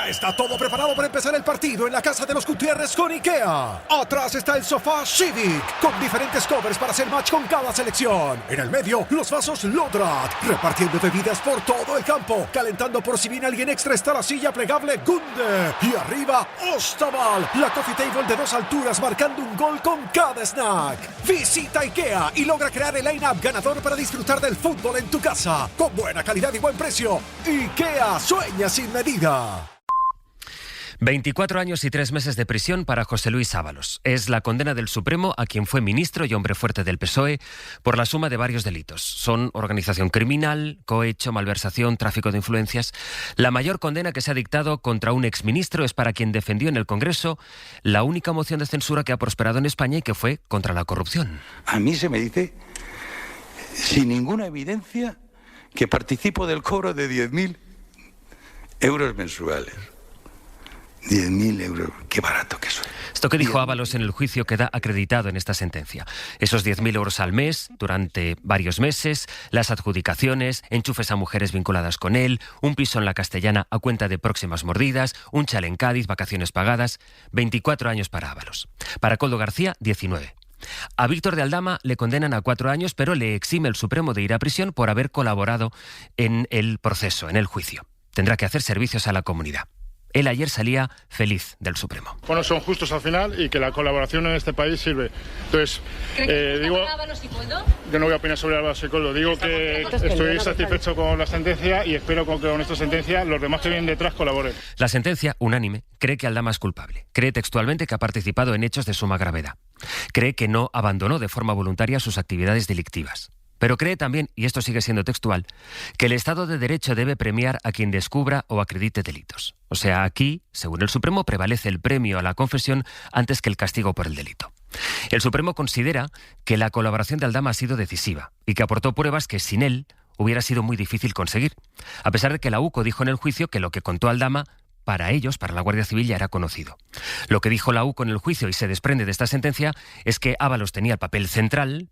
Ya está todo preparado para empezar el partido en la casa de los Gutiérrez con IKEA. Atrás está el sofá Civic, con diferentes covers para hacer match con cada selección. En el medio, los vasos Lodrat, repartiendo bebidas por todo el campo. Calentando por si viene alguien extra está la silla plegable Gunde. Y arriba, Ostaval, la coffee table de 2 alturas marcando un gol con cada snack. Visita IKEA y logra crear el line-up ganador para disfrutar del fútbol en tu casa. Con buena calidad y buen precio. IKEA, sueña sin medida. 24 años y 3 meses de prisión para José Luis Ábalos. Es la condena del Supremo a quien fue ministro y hombre fuerte del PSOE por la suma de varios delitos. Son organización criminal, cohecho, malversación, tráfico de influencias. La mayor condena que se ha dictado contra un exministro es para quien defendió en el Congreso la única moción de censura que ha prosperado en España y que fue contra la corrupción. A mí se me dice, sin ninguna evidencia, que participo del cobro de 10.000 euros mensuales. 10.000 euros, qué barato que soy. Esto que dijo Ábalos en el juicio queda acreditado en esta sentencia. Esos 10.000 euros al mes, durante varios meses, las adjudicaciones, enchufes a mujeres vinculadas con él, un piso en la Castellana a cuenta de próximas mordidas, un chale en Cádiz, vacaciones pagadas. 24 años para Ábalos. Para Koldo García, 19. A Víctor de Aldama le condenan a 4 años, pero le exime el Supremo de ir a prisión por haber colaborado en el proceso, en el juicio. Tendrá que hacer servicios a la comunidad. Él ayer salía feliz del Supremo. Bueno, son justos al final y que la colaboración en este país sirve. Entonces, digo, yo no voy a opinar sobre Ábalos y Koldo. Digo que estoy satisfecho con la sentencia y espero que con esta sentencia los demás que vienen detrás colaboren. La sentencia, unánime, cree que Aldama es culpable. Cree textualmente que ha participado en hechos de suma gravedad. Cree que no abandonó de forma voluntaria sus actividades delictivas. Pero cree también, y esto sigue siendo textual, que el Estado de Derecho debe premiar a quien descubra o acredite delitos. O sea, aquí, según el Supremo, prevalece el premio a la confesión antes que el castigo por el delito. El Supremo considera que la colaboración de Aldama ha sido decisiva y que aportó pruebas que sin él hubiera sido muy difícil conseguir, a pesar de que la UCO dijo en el juicio que lo que contó Aldama para ellos, para la Guardia Civil, ya era conocido. Lo que dijo la UCO en el juicio y se desprende de esta sentencia es que Ábalos tenía el papel central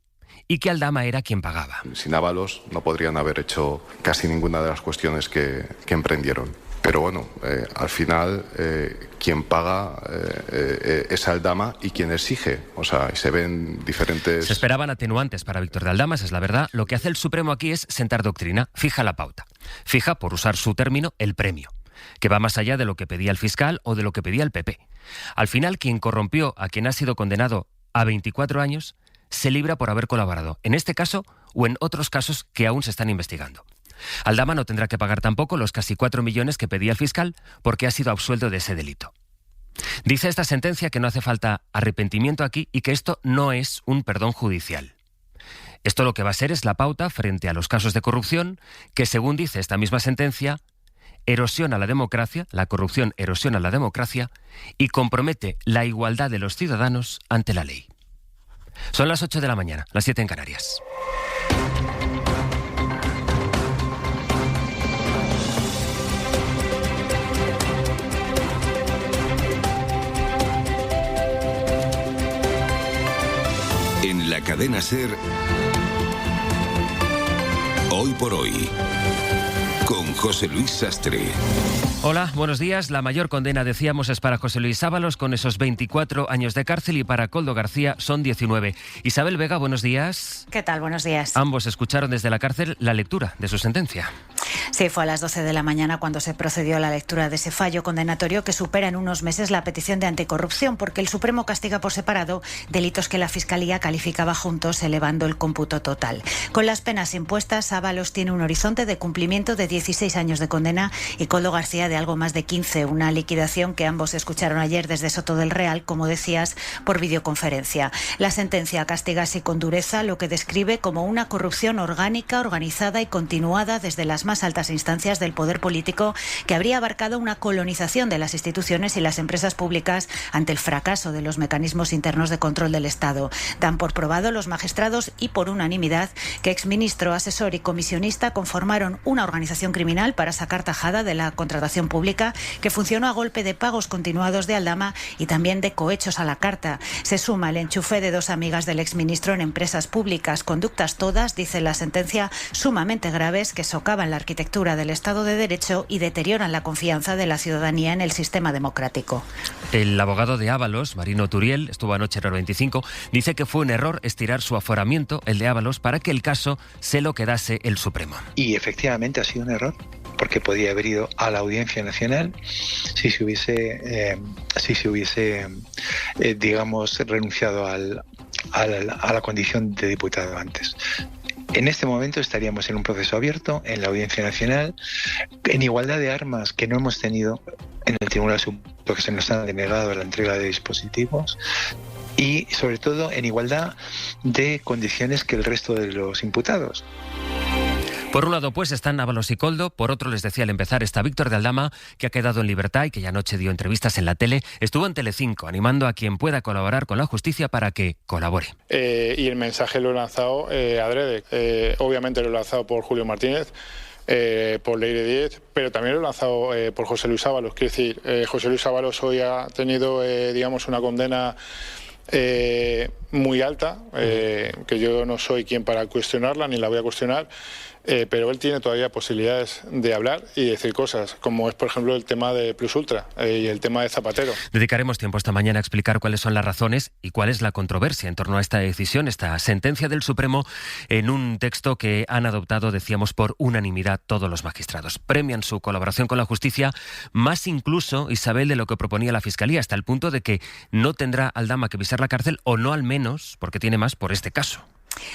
y que Aldama era quien pagaba. Sin Ábalos no podrían haber hecho casi ninguna de las cuestiones que emprendieron. Pero bueno, al final quien paga es Aldama y quien exige. O sea, se ven diferentes... Se esperaban atenuantes para Víctor de Aldama, esa es la verdad. Lo que hace el Supremo aquí es sentar doctrina, fija la pauta. Fija, por usar su término, el premio, que va más allá de lo que pedía el fiscal o de lo que pedía el PP. Al final, quien corrompió a quien ha sido condenado a 24 años... se libra por haber colaborado, en este caso o en otros casos que aún se están investigando. Aldama no tendrá que pagar tampoco los casi 4 millones que pedía el fiscal porque ha sido absuelto de ese delito. Dice esta sentencia que no hace falta arrepentimiento aquí y que esto no es un perdón judicial. Esto lo que va a ser es la pauta frente a los casos de corrupción que, según dice esta misma sentencia, erosiona la democracia, la corrupción erosiona la democracia y compromete la igualdad de los ciudadanos ante la ley. Son las 8 de la mañana, las 7 en Canarias. En la cadena SER, Hoy por Hoy, con José Luis Sastre. Hola, buenos días. La mayor condena, decíamos, es para José Luis Ábalos, con esos 24 años de cárcel, y para Koldo García son 19. Isabel Vega, buenos días. ¿Qué tal? Buenos días. Ambos escucharon desde la cárcel la lectura de su sentencia. Sí, fue a las 12 de la mañana cuando se procedió a la lectura de ese fallo condenatorio que supera en unos meses la petición de anticorrupción, porque el Supremo castiga por separado delitos que la Fiscalía calificaba juntos, elevando el cómputo total. Con las penas impuestas, Ábalos tiene un horizonte de cumplimiento de 16 años de condena y Koldo García de algo más de 15, una liquidación que ambos escucharon ayer desde Soto del Real, como decías, por videoconferencia. La sentencia castiga así con dureza lo que describe como una corrupción orgánica, organizada y continuada desde las más altas instancias del poder político, que habría abarcado una colonización de las instituciones y las empresas públicas ante el fracaso de los mecanismos internos de control del Estado. Dan por probado los magistrados y por unanimidad que exministro, asesor y comisionista conformaron una organización criminal para sacar tajada de la contratación pública que funcionó a golpe de pagos continuados de Aldama y también de cohechos a la carta. Se suma el enchufe de 2 amigas del exministro en empresas públicas, conductas todas, dice la sentencia, sumamente graves que socavan la arquitectura arquitectura del Estado de Derecho y deterioran la confianza de la ciudadanía en el sistema democrático. El abogado de Ábalos, Marino Turiel, estuvo anoche en Hora 25, dice que fue un error estirar su aforamiento, el de Ábalos, para que el caso se lo quedase el Supremo. Y efectivamente ha sido un error, porque podía haber ido a la Audiencia Nacional si se hubiese digamos, renunciado a la condición de diputado antes. En este momento estaríamos en un proceso abierto en la Audiencia Nacional, en igualdad de armas que no hemos tenido en el Tribunal Supremo, que se nos ha denegado la entrega de dispositivos, y sobre todo en igualdad de condiciones que el resto de los imputados. Por un lado, pues, están Ábalos y Koldo. Por otro, les decía al empezar, está Víctor de Aldama, que ha quedado en libertad y que ya anoche dio entrevistas en la tele. Estuvo en Telecinco, animando a quien pueda colaborar con la justicia para que colabore. Y el mensaje lo he lanzado adrede. Obviamente lo he lanzado por Julio Martínez, por Leire Díez, pero también lo he lanzado por José Luis Ábalos. Quiero decir, José Luis Ábalos hoy ha tenido, digamos, una condena muy alta, que yo no soy quien para cuestionarla, ni la voy a cuestionar. Pero él tiene todavía posibilidades de hablar y decir cosas, como es, por ejemplo, el tema de Plus Ultra y el tema de Zapatero. Dedicaremos tiempo esta mañana a explicar cuáles son las razones y cuál es la controversia en torno a esta decisión, esta sentencia del Supremo, en un texto que han adoptado, decíamos, por unanimidad todos los magistrados. Premian su colaboración con la justicia, más incluso, Isabel, de lo que proponía la Fiscalía, hasta el punto de que no tendrá Aldama que pisar la cárcel, o no al menos, porque tiene más, por este caso.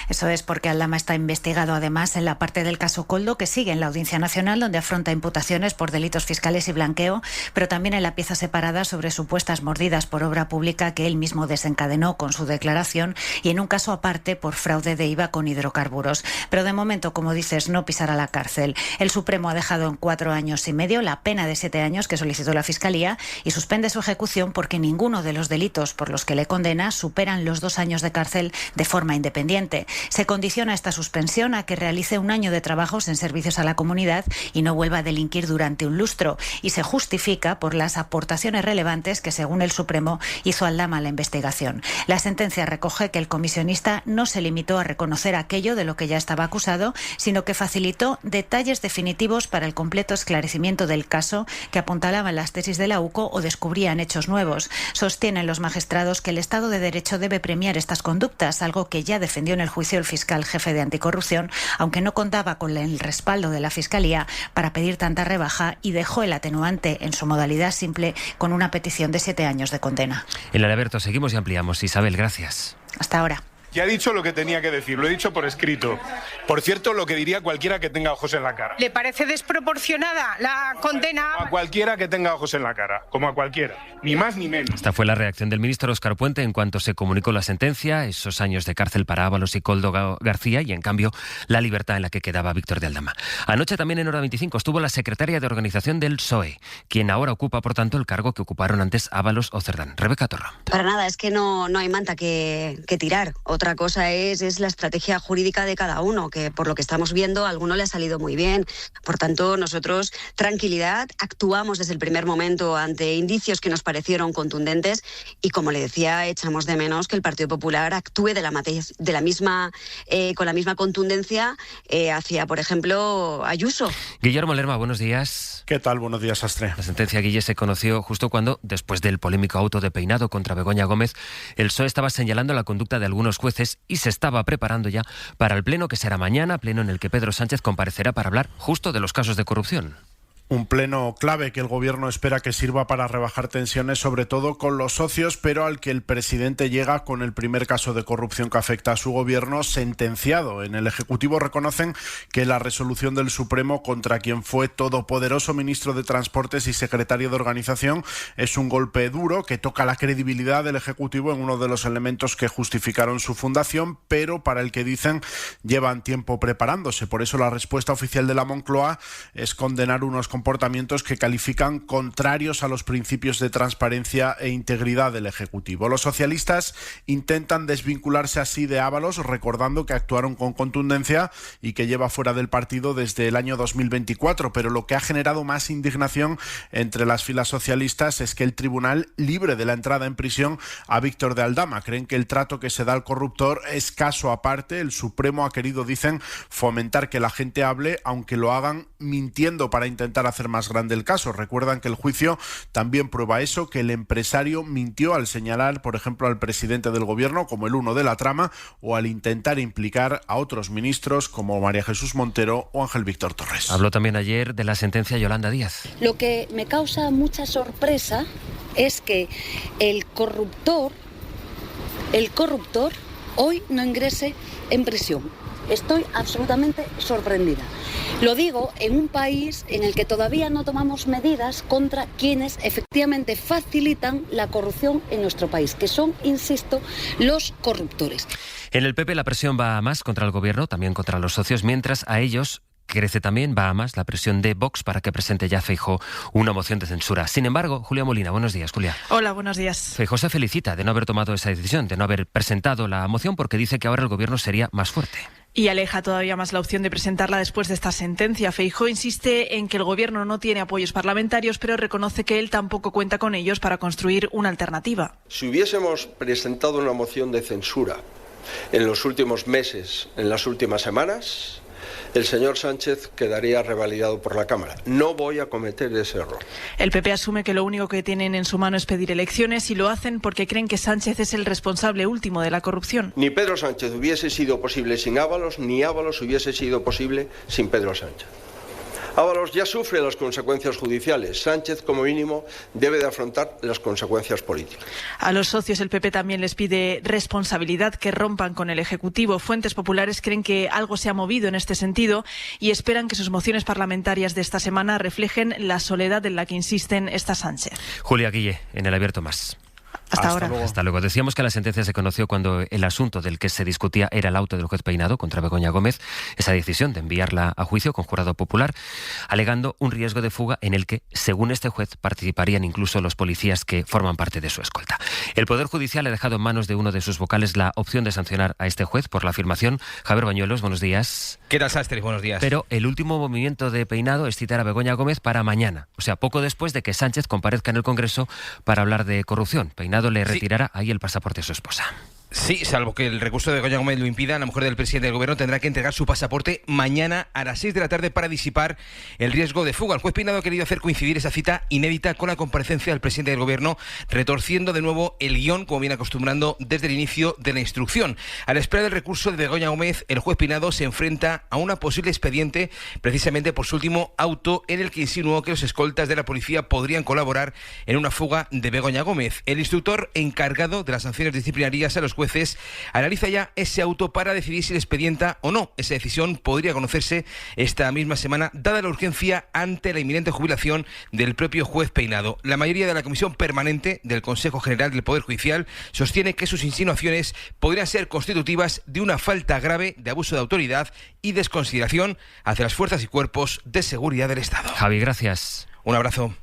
Eso es porque Aldama está investigado además en la parte del caso Koldo, que sigue en la Audiencia Nacional, donde afronta imputaciones por delitos fiscales y blanqueo, pero también en la pieza separada sobre supuestas mordidas por obra pública que él mismo desencadenó con su declaración, y en un caso aparte por fraude de IVA con hidrocarburos. Pero de momento, como dices, no pisará la cárcel. El Supremo ha dejado en 4 años y medio la pena de 7 años que solicitó la Fiscalía y suspende su ejecución porque ninguno de los delitos por los que le condena superan los 2 años de cárcel de forma independiente. Se condiciona esta suspensión a que realice 1 año de trabajos en servicios a la comunidad y no vuelva a delinquir durante un lustro, y se justifica por las aportaciones relevantes que, según el Supremo, hizo Aldama a la investigación. La sentencia recoge que el comisionista no se limitó a reconocer aquello de lo que ya estaba acusado, sino que facilitó detalles definitivos para el completo esclarecimiento del caso, que apuntalaban las tesis de la UCO o descubrían hechos nuevos. Sostienen los magistrados que el Estado de Derecho debe premiar estas conductas, algo que ya defendió en el juicio el fiscal jefe de anticorrupción, aunque no contaba con el respaldo de la Fiscalía para pedir tanta rebaja, y dejó el atenuante en su modalidad simple con una petición de 7 años de condena. En el Alberto seguimos y ampliamos. Isabel, gracias. Hasta ahora. Ya he dicho lo que tenía que decir, lo he dicho por escrito. Por cierto, lo que diría cualquiera que tenga ojos en la cara. ¿Le parece desproporcionada la condena? A cualquiera que tenga ojos en la cara, como a cualquiera, ni más ni menos. Esta fue la reacción del ministro Óscar Puente en cuanto se comunicó la sentencia, esos años de cárcel para Ábalos y Koldo García, y en cambio la libertad en la que quedaba Víctor de Aldama. Anoche también en Hora 25 estuvo la secretaria de organización del PSOE, quien ahora ocupa, por tanto, el cargo que ocuparon antes Ábalos o Cerdán. Rebeca Torra. Para nada, es que no hay manta que tirar. Otra cosa es la estrategia jurídica de cada uno, que por lo que estamos viendo a alguno le ha salido muy bien. Por tanto, nosotros, tranquilidad, actuamos desde el primer momento ante indicios que nos parecieron contundentes y, como le decía, echamos de menos que el Partido Popular actúe con la misma contundencia hacia, por ejemplo, Ayuso. Guillermo Lerma, buenos días. ¿Qué tal? Buenos días, Sastre. La sentencia, Guille, se conoció justo cuando, después del polémico auto de peinado contra Begoña Gómez, el PSOE estaba señalando la conducta de algunos jueces y se estaba preparando ya para el pleno que será mañana, pleno en el que Pedro Sánchez comparecerá para hablar justo de los casos de corrupción. Un pleno clave que el Gobierno espera que sirva para rebajar tensiones, sobre todo con los socios, pero al que el presidente llega con el primer caso de corrupción que afecta a su Gobierno sentenciado. En el Ejecutivo reconocen que la resolución del Supremo contra quien fue todopoderoso ministro de Transportes y secretario de Organización es un golpe duro que toca la credibilidad del Ejecutivo en uno de los elementos que justificaron su fundación, pero para el que dicen llevan tiempo preparándose. Por eso la respuesta oficial de la Moncloa es condenar unos comportamientos que califican contrarios a los principios de transparencia e integridad del Ejecutivo. Los socialistas intentan desvincularse así de Ábalos, recordando que actuaron con contundencia y que lleva fuera del partido desde el año 2024, pero lo que ha generado más indignación entre las filas socialistas es que el tribunal libre de la entrada en prisión a Víctor de Aldama. Creen que el trato que se da al corruptor es caso aparte. El Supremo ha querido, dicen, fomentar que la gente hable, aunque lo hagan mintiendo para intentar hacer más grande el caso. Recuerdan que el juicio también prueba eso, que el empresario mintió al señalar, por ejemplo, al presidente del gobierno como el uno de la trama o al intentar implicar a otros ministros como María Jesús Montero o Ángel Víctor Torres. Habló también ayer de la sentencia Yolanda Díaz. Lo que me causa mucha sorpresa es que el corruptor hoy no ingrese en prisión. Estoy absolutamente sorprendida. Lo digo en un país en el que todavía no tomamos medidas contra quienes efectivamente facilitan la corrupción en nuestro país, que son, insisto, los corruptores. En el PP la presión va a más contra el gobierno, también contra los socios, mientras a ellos crece también, va a más, la presión de Vox para que presente ya Feijóo una moción de censura. Sin embargo, Julia Molina, buenos días, Julia. Hola, buenos días. Feijóo se felicita de no haber tomado esa decisión, de no haber presentado la moción, porque dice que ahora el gobierno sería más fuerte. Y aleja todavía más la opción de presentarla después de esta sentencia. Feijóo insiste en que el gobierno no tiene apoyos parlamentarios, pero reconoce que él tampoco cuenta con ellos para construir una alternativa. Si hubiésemos presentado una moción de censura en los últimos meses, en las últimas semanas, el señor Sánchez quedaría revalidado por la Cámara. No voy a cometer ese error. El PP asume que lo único que tienen en su mano es pedir elecciones y lo hacen porque creen que Sánchez es el responsable último de la corrupción. Ni Pedro Sánchez hubiese sido posible sin Ábalos, ni Ábalos hubiese sido posible sin Pedro Sánchez. Ábalos ya sufre las consecuencias judiciales. Sánchez, como mínimo, debe de afrontar las consecuencias políticas. A los socios el PP también les pide responsabilidad, que rompan con el Ejecutivo. Fuentes populares creen que algo se ha movido en este sentido y esperan que sus mociones parlamentarias de esta semana reflejen la soledad en la que insisten esta Sánchez. Julia Guille, en El Abierto Más. Hasta ahora. Luego. Hasta luego. Decíamos que la sentencia se conoció cuando el asunto del que se discutía era el auto del juez Peinado contra Begoña Gómez, esa decisión de enviarla a juicio con jurado popular, alegando un riesgo de fuga en el que, según este juez, participarían incluso los policías que forman parte de su escolta. El Poder Judicial ha dejado en manos de uno de sus vocales la opción de sancionar a este juez por la afirmación. Javier Bañuelos, buenos días. ¿Qué tal, Sastre? Buenos días. Pero el último movimiento de Peinado es citar a Begoña Gómez para mañana, o sea, poco después de que Sánchez comparezca en el Congreso para hablar de corrupción. Peinado le retirará ahí el pasaporte a su esposa. Sí, salvo que el recurso de Begoña Gómez lo impida, la mujer del presidente del gobierno tendrá que entregar su pasaporte mañana a las 6 de la tarde para disipar el riesgo de fuga. El juez Peinado ha querido hacer coincidir esa cita inédita con la comparecencia del presidente del gobierno, retorciendo de nuevo el guión, como viene acostumbrando desde el inicio de la instrucción. A la espera del recurso de Begoña Gómez, el juez Peinado se enfrenta a una posible expediente precisamente por su último auto, en el que insinuó que los escoltas de la policía podrían colaborar en una fuga de Begoña Gómez. El instructor encargado de las sanciones disciplinarias a los jueces analiza ya ese auto para decidir si le expedienta o no. Esa decisión podría conocerse esta misma semana, dada la urgencia ante la inminente jubilación del propio juez Peinado. La mayoría de la Comisión Permanente del Consejo General del Poder Judicial sostiene que sus insinuaciones podrían ser constitutivas de una falta grave de abuso de autoridad y desconsideración hacia las fuerzas y cuerpos de seguridad del Estado. Javi, gracias. Un abrazo.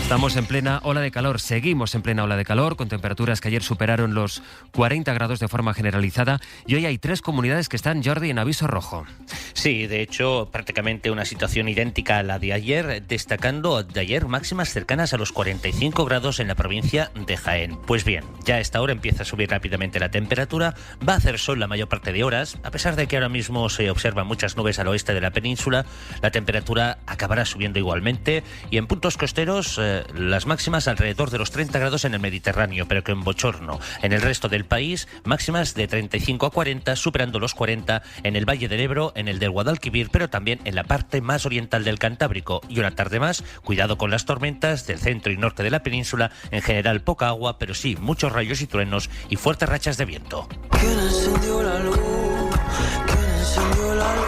Estamos en plena ola de calor, seguimos en plena ola de calor, con temperaturas que ayer superaron los 40 grados de forma generalizada, y hoy hay 3 comunidades que están, Jordi, en aviso rojo. Sí, de hecho, prácticamente una situación idéntica a la de ayer, destacando de ayer máximas cercanas a los 45 grados en la provincia de Jaén. Pues bien, ya a esta hora empieza a subir rápidamente la temperatura, va a hacer sol la mayor parte de horas, a pesar de que ahora mismo se observan muchas nubes al oeste de la península, la temperatura acabará subiendo igualmente, y en puntos costeros las máximas alrededor de los 30 grados en el Mediterráneo, pero que en bochorno. En el resto del país, máximas de 35 a 40, superando los 40 en el Valle del Ebro, en el del Guadalquivir, pero también en la parte más oriental del Cantábrico. Y una tarde más, cuidado con las tormentas del centro y norte de la península, en general poca agua, pero sí muchos rayos y truenos y fuertes rachas de viento. ¿Quién encendió la luz? ¿Quién encendió la luz?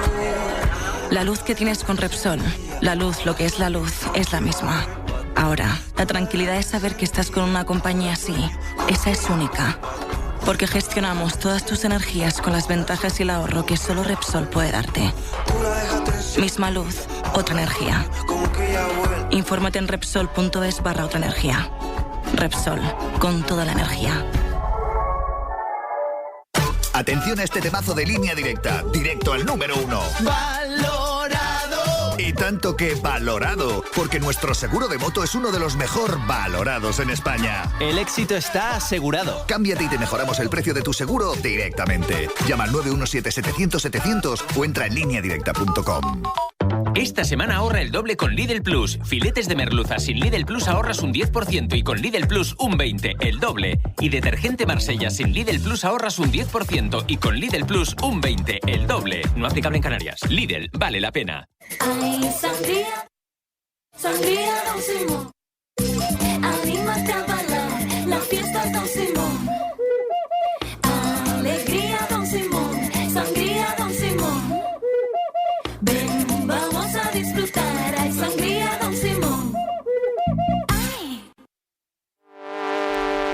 La luz que tienes con Repsol, la luz, lo que es la luz, es la misma. Ahora, la tranquilidad es saber que estás con una compañía así. Esa es única. Porque gestionamos todas tus energías con las ventajas y el ahorro que solo Repsol puede darte. Misma luz, Otra energía. Infórmate en Repsol.es/otraenergía. Repsol, con toda la energía. Atención a este temazo de Línea Directa, directo al número 1. ¡Valorado! Y tanto que valorado, porque nuestro seguro de moto es uno de los mejor valorados en España. El éxito está asegurado. Cámbiate y te mejoramos el precio de tu seguro directamente. Llama al 917-700-700 o entra en lineadirecta.com. Esta semana ahorra el doble con Lidl Plus. Filetes de merluza sin Lidl Plus ahorras un 10% y con Lidl Plus un 20%, el doble. Y detergente Marsella sin Lidl Plus ahorras un 10% y con Lidl Plus un 20%, el doble. No aplicable en Canarias. Lidl, vale la pena. Ay, sangría, sangría Don Simón. Anímate a bailar, la fiesta Don Simón. Alegría Don Simón, sangría Don Simón. Ven, vamos a disfrutar, hay sangría Don Simón. Ay.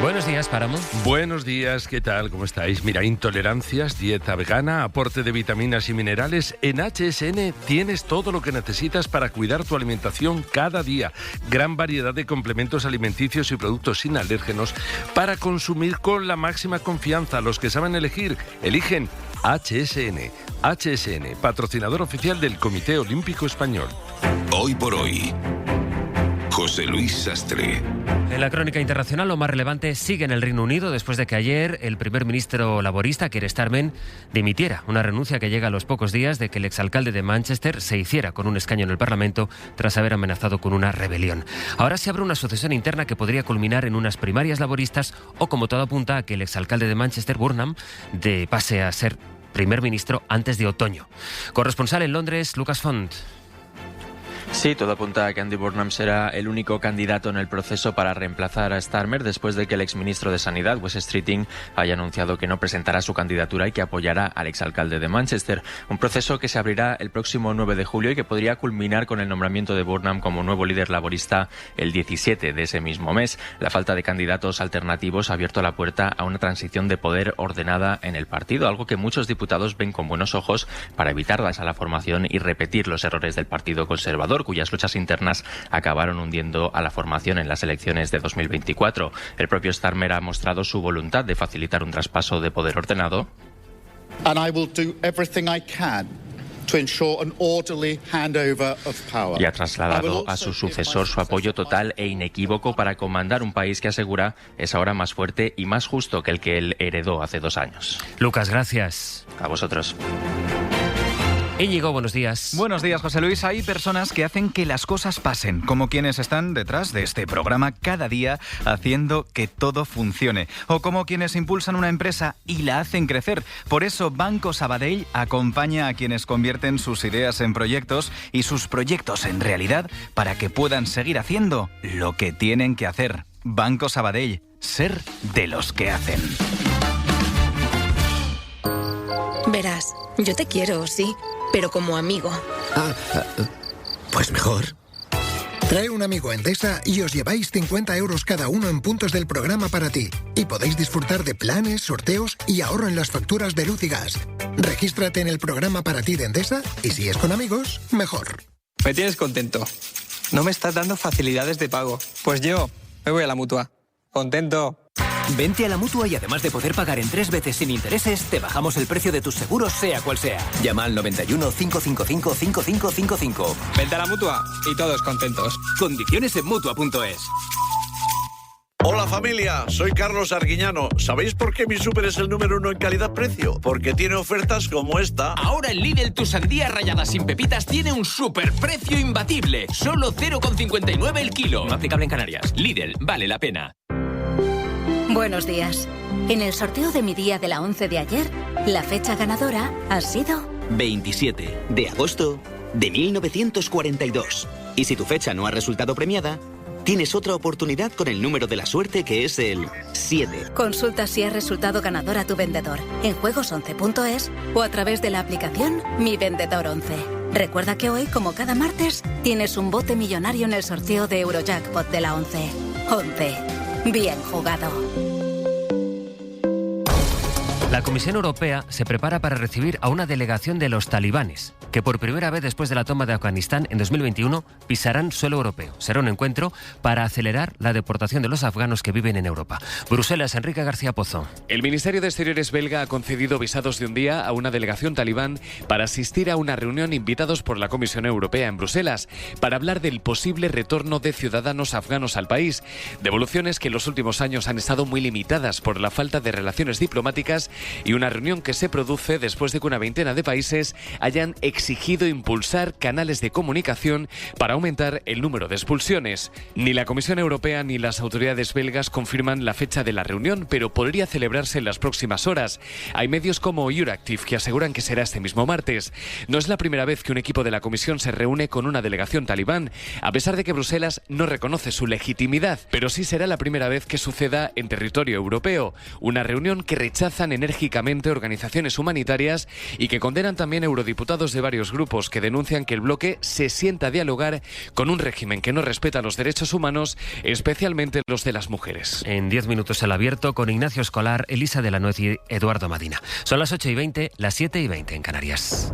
Buenos días, Páramo. Buenos días, ¿qué tal? ¿Cómo estáis? Mira, intolerancias, dieta vegana, aporte de vitaminas y minerales. En HSN tienes todo lo que necesitas para cuidar tu alimentación cada día. Gran variedad de complementos alimenticios y productos sin alérgenos para consumir con la máxima confianza. Los que saben elegir, eligen HSN. HSN, patrocinador oficial del Comité Olímpico Español. Hoy por hoy, José Luis Sastre. En la crónica internacional, lo más relevante sigue en el Reino Unido después de que ayer el primer ministro laborista, Keir Starmer, dimitiera. Una renuncia que llega a los pocos días de que el exalcalde de Manchester se hiciera con un escaño en el Parlamento tras haber amenazado con una rebelión. Ahora se abre una sucesión interna que podría culminar en unas primarias laboristas o, como todo apunta, a que el exalcalde de Manchester, Burnham, pase a ser primer ministro antes de otoño. Corresponsal en Londres, Lucas Font. Sí, todo apunta a que Andy Burnham será el único candidato en el proceso para reemplazar a Starmer después de que el exministro de Sanidad, Wes Streeting, haya anunciado que no presentará su candidatura y que apoyará al exalcalde de Manchester. Un proceso que se abrirá el próximo 9 de julio y que podría culminar con el nombramiento de Burnham como nuevo líder laborista el 17 de ese mismo mes. La falta de candidatos alternativos ha abierto la puerta a una transición de poder ordenada en el partido, algo que muchos diputados ven con buenos ojos para evitar la formación y repetir los errores del Partido Conservador, cuyas luchas internas acabaron hundiendo a la formación en las elecciones de 2024. El propio Starmer ha mostrado su voluntad de facilitar un traspaso de poder ordenado. And I will do everything I can to ensure an orderly handover of power. Y ha trasladado a su sucesor su apoyo total e inequívoco para comandar un país que asegura es ahora más fuerte y más justo que el que él heredó hace 2 años. Lucas, gracias. A vosotros. Íñigo, buenos días. Buenos días, José Luis. Hay personas que hacen que las cosas pasen, como quienes están detrás de este programa cada día haciendo que todo funcione, o como quienes impulsan una empresa y la hacen crecer. Por eso Banco Sabadell acompaña a quienes convierten sus ideas en proyectos y sus proyectos en realidad para que puedan seguir haciendo lo que tienen que hacer. Banco Sabadell, ser de los que hacen. Verás, yo te quiero, sí, pero como amigo. Pues mejor. Trae un amigo a Endesa y os lleváis 50 euros cada uno en puntos del programa para ti. Y podéis disfrutar de planes, sorteos y ahorro en las facturas de luz y gas. Regístrate en el programa para ti de Endesa y si es con amigos, mejor. Me tienes contento. No me estás dando facilidades de pago. Pues yo me voy a la Mutua. Contento. Vente a la Mutua y además de poder pagar en 3 veces sin intereses, te bajamos el precio de tus seguros sea cual sea. Llama al 91 555 5555. Vente a la Mutua y todos contentos. Condiciones en Mutua.es. Hola familia, soy Carlos Arguiñano. ¿Sabéis por qué mi súper es el número 1 en calidad-precio? Porque tiene ofertas como esta. Ahora en Lidl tu sandía rallada sin pepitas tiene un superprecio imbatible. Solo 0,59 el kilo. No aplicable en Canarias. Lidl, vale la pena. Buenos días. En el sorteo de mi día de la 11 de ayer, la fecha ganadora ha sido 27 de agosto de 1942. Y si tu fecha no ha resultado premiada, tienes otra oportunidad con el número de la suerte, que es el 7. Consulta si ha resultado ganador a tu vendedor en juegos11.es o a través de la aplicación Mi Vendedor 11. Recuerda que hoy, como cada martes, tienes un bote millonario en el sorteo de Eurojackpot de la 11. 11. Bien jugado. La Comisión Europea se prepara para recibir a una delegación de los talibanes. que por primera vez después de la toma de Afganistán en 2021 pisarán suelo europeo. Será un encuentro para acelerar la deportación de los afganos que viven en Europa. Bruselas, Enrique García Pozo. El Ministerio de Exteriores belga ha concedido visados de un día a una delegación talibán para asistir a una reunión invitados por la Comisión Europea en Bruselas para hablar del posible retorno de ciudadanos afganos al país. Devoluciones que en los últimos años han estado muy limitadas por la falta de relaciones diplomáticas y una reunión que se produce después de que una veintena de países hayan exigido impulsar canales de comunicación para aumentar el número de expulsiones. Ni la Comisión Europea ni las autoridades belgas confirman la fecha de la reunión, pero podría celebrarse en las próximas horas. Hay medios como Euractiv que aseguran que será este mismo martes. No es la primera vez que un equipo de la Comisión se reúne con una delegación talibán, a pesar de que Bruselas no reconoce su legitimidad, pero sí será la primera vez que suceda en territorio europeo. Una reunión que rechazan enérgicamente organizaciones humanitarias y que condenan también eurodiputados de varios grupos que denuncian que el bloque se sienta a dialogar con un régimen que no respeta los derechos humanos, especialmente los de las mujeres. En 10 minutos al abierto con Ignacio Escolar, Elisa de la Nuez y Eduardo Madina. Son las 8:20, las 7:20 en Canarias.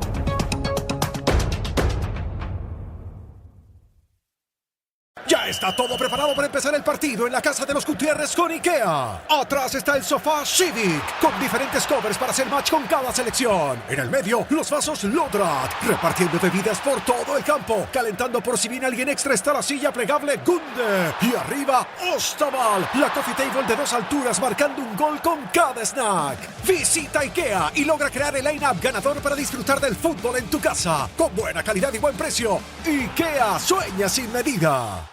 Ya está todo preparado para empezar el partido en la casa de los Gutiérrez con IKEA. Atrás está el sofá Civic, con diferentes covers para hacer match con cada selección. En el medio, los vasos Lodrat, repartiendo bebidas por todo el campo. Calentando por si viene alguien extra está la silla plegable Gunde. Y arriba, Ostaval, la coffee table de 2 alturas marcando un gol con cada snack. Visita IKEA y logra crear el line-up ganador para disfrutar del fútbol en tu casa. Con buena calidad y buen precio. IKEA, sueña sin medida.